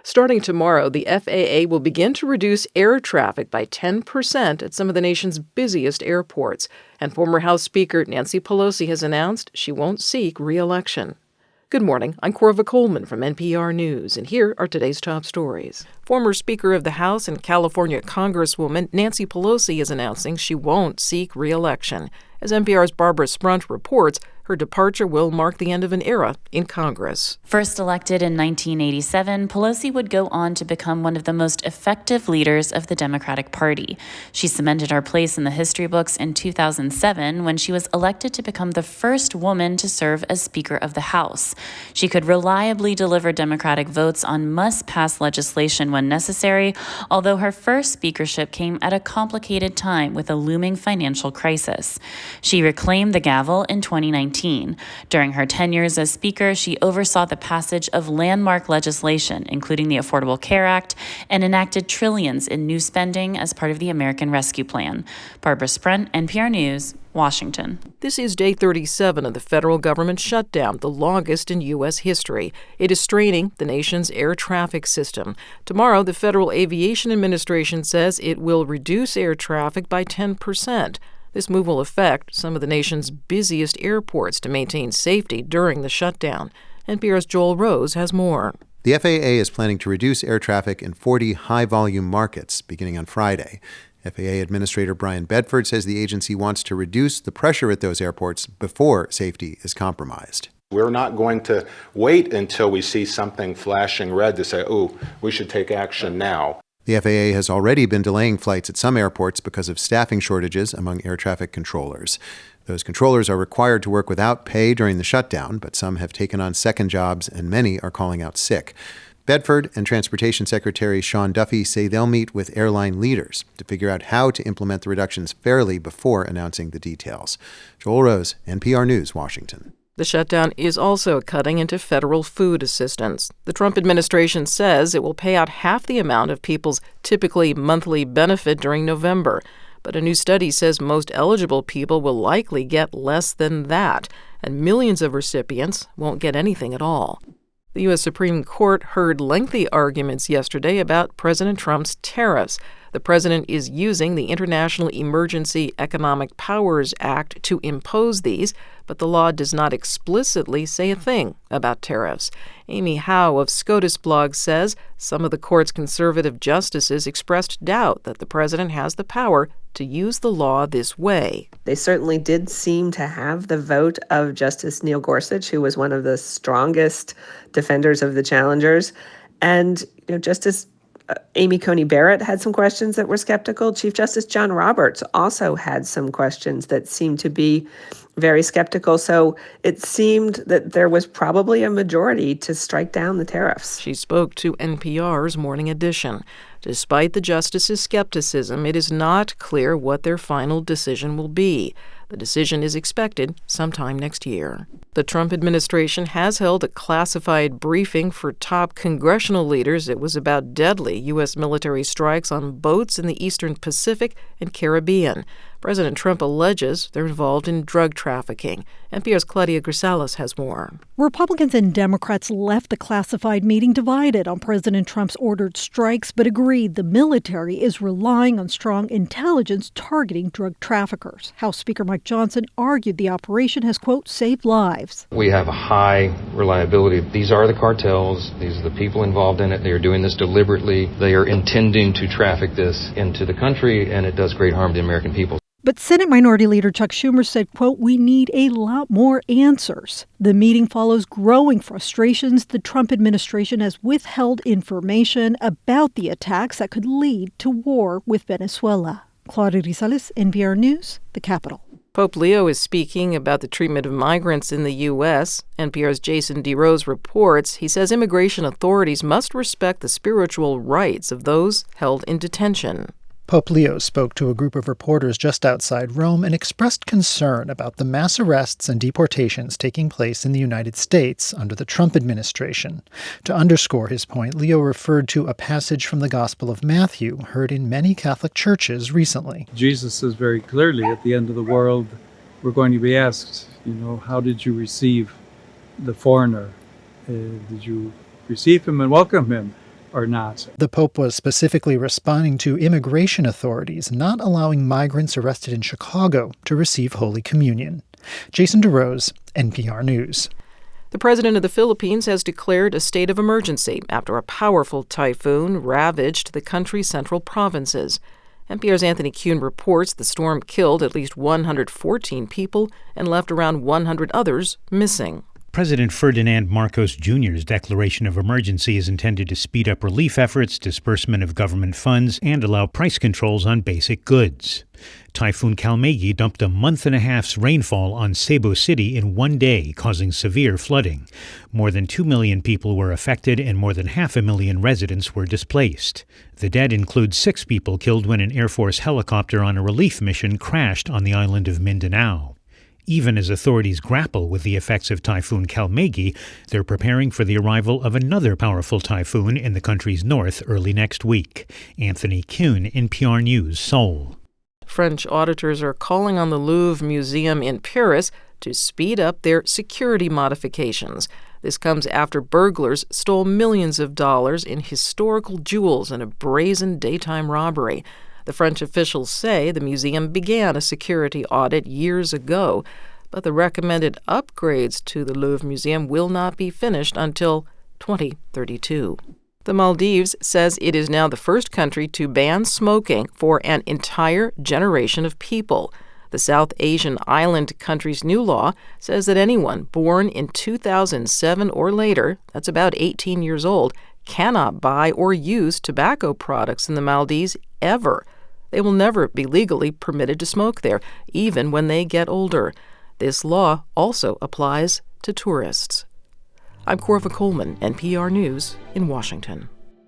Starting tomorrow, the FAA will begin to reduce air traffic by 10% at some of the nation's busiest airports. And former House Speaker Nancy Pelosi has announced she won't seek re-election. Good morning. I'm Corva Coleman from NPR News, and here are today's top stories. Former Speaker of the House and California Congresswoman Nancy Pelosi is announcing she won't seek re-election. As NPR's Barbara Sprunt reports, her departure will mark the end of an era in Congress. First elected in 1987, Pelosi would go on to become one of the most effective leaders of the Democratic Party. She cemented her place in the history books in 2007 when she was elected to become the first woman to serve as Speaker of the House. She could reliably deliver Democratic votes on must-pass legislation when necessary, although her first speakership came at a complicated time with a looming financial crisis. She reclaimed the gavel in 2019. During her 10 years as Speaker, she oversaw the passage of landmark legislation, including the Affordable Care Act, and enacted trillions in new spending as part of the American Rescue Plan. Barbara Sprunt, NPR News, Washington. This is day 37 of the federal government shutdown, the longest in U.S. history. It is straining the nation's air traffic system. Tomorrow, the Federal Aviation Administration says it will reduce air traffic by 10%. This move will affect some of the nation's busiest airports to maintain safety during the shutdown. NPR's Joel Rose has more. The FAA is planning to reduce air traffic in 40 high-volume markets beginning on Friday. FAA Administrator Brian Bedford says the agency wants to reduce the pressure at those airports before safety is compromised. We're not going to wait until we see something flashing red to say, oh, we should take action now. The FAA has already been delaying flights at some airports because of staffing shortages among air traffic controllers. Those controllers are required to work without pay during the shutdown, but some have taken on second jobs and many are calling out sick. Bedford and Transportation Secretary Sean Duffy say they'll meet with airline leaders to figure out how to implement the reductions fairly before announcing the details. Joel Rose, NPR News, Washington. The shutdown is also cutting into federal food assistance. The Trump administration says it will pay out half the amount of people's typically monthly benefit during November. But a new study says most eligible people will likely get less than that, and millions of recipients won't get anything at all. The U.S. Supreme Court heard lengthy arguments yesterday about President Trump's tariffs. The president is using the International Emergency Economic Powers Act to impose these, but the law does not explicitly say a thing about tariffs. Amy Howe of SCOTUS blog says some of the court's conservative justices expressed doubt that the president has the power to use the law this way. They certainly did seem to have the vote of Justice Neil Gorsuch, who was one of the strongest defenders of the challengers. And, Justice Amy Coney Barrett had some questions that were skeptical. Chief Justice John Roberts also had some questions that seemed to be very skeptical. So it seemed that there was probably a majority to strike down the tariffs. She spoke to NPR's Morning Edition. Despite the justices' skepticism, it is not clear what their final decision will be. The decision is expected sometime next year. The Trump administration has held a classified briefing for top congressional leaders. It was about deadly U.S. military strikes on boats in the Eastern Pacific and Caribbean. President Trump alleges they're involved in drug trafficking. NPR's Claudia Grisales has more. Republicans and Democrats left the classified meeting divided on President Trump's ordered strikes, but agreed the military is relying on strong intelligence targeting drug traffickers. House Speaker Mike Johnson argued the operation has, quote, saved lives. We have a high reliability. These are the cartels. These are the people involved in it. They are doing this deliberately. They are intending to traffic this into the country, and it does great harm to the American people. But Senate Minority Leader Chuck Schumer said, quote, we need a lot more answers. The meeting follows growing frustrations. The Trump administration has withheld information about the attacks that could lead to war with Venezuela. Claudia Grisales, NPR News, the Capitol. Pope Leo is speaking about the treatment of migrants in the U.S. NPR's Jason DeRose reports. He says immigration authorities must respect the spiritual rights of those held in detention. Pope Leo spoke to a group of reporters just outside Rome and expressed concern about the mass arrests and deportations taking place in the United States under the Trump administration. To underscore his point, Leo referred to a passage from the Gospel of Matthew heard in many Catholic churches recently. Jesus says very clearly, at the end of the world, we're going to be asked, how did you receive the foreigner? Did you receive him and welcome him? or not. The Pope was specifically responding to immigration authorities not allowing migrants arrested in Chicago to receive Holy Communion. Jason DeRose, NPR News. The president of the Philippines has declared a state of emergency after a powerful typhoon ravaged the country's central provinces. NPR's Anthony Kuhn reports the storm killed at least 114 people and left around 100 others missing. President Ferdinand Marcos Jr.'s declaration of emergency is intended to speed up relief efforts, disbursement of government funds, and allow price controls on basic goods. Typhoon Kalmegi dumped a month-and-a-half's rainfall on Cebu City in one day, causing severe flooding. More than 2 million people were affected and more than 500,000 residents were displaced. The dead include 6 people killed when an Air Force helicopter on a relief mission crashed on the island of Mindanao. Even as authorities grapple with the effects of Typhoon Kalmegi, they're preparing for the arrival of another powerful typhoon in the country's north early next week. Anthony Kuhn, NPR News, Seoul. French auditors are calling on the Louvre Museum in Paris to speed up their security modifications. This comes after burglars stole millions of dollars in historical jewels in a brazen daytime robbery. The French officials say the museum began a security audit years ago, but the recommended upgrades to the Louvre Museum will not be finished until 2032. The Maldives says it is now the first country to ban smoking for an entire generation of people. The South Asian island country's new law says that anyone born in 2007 or later, that's about 18 years old, cannot buy or use tobacco products in the Maldives ever. They will never be legally permitted to smoke there, even when they get older. This law also applies to tourists. I'm Corva Coleman, NPR News in Washington.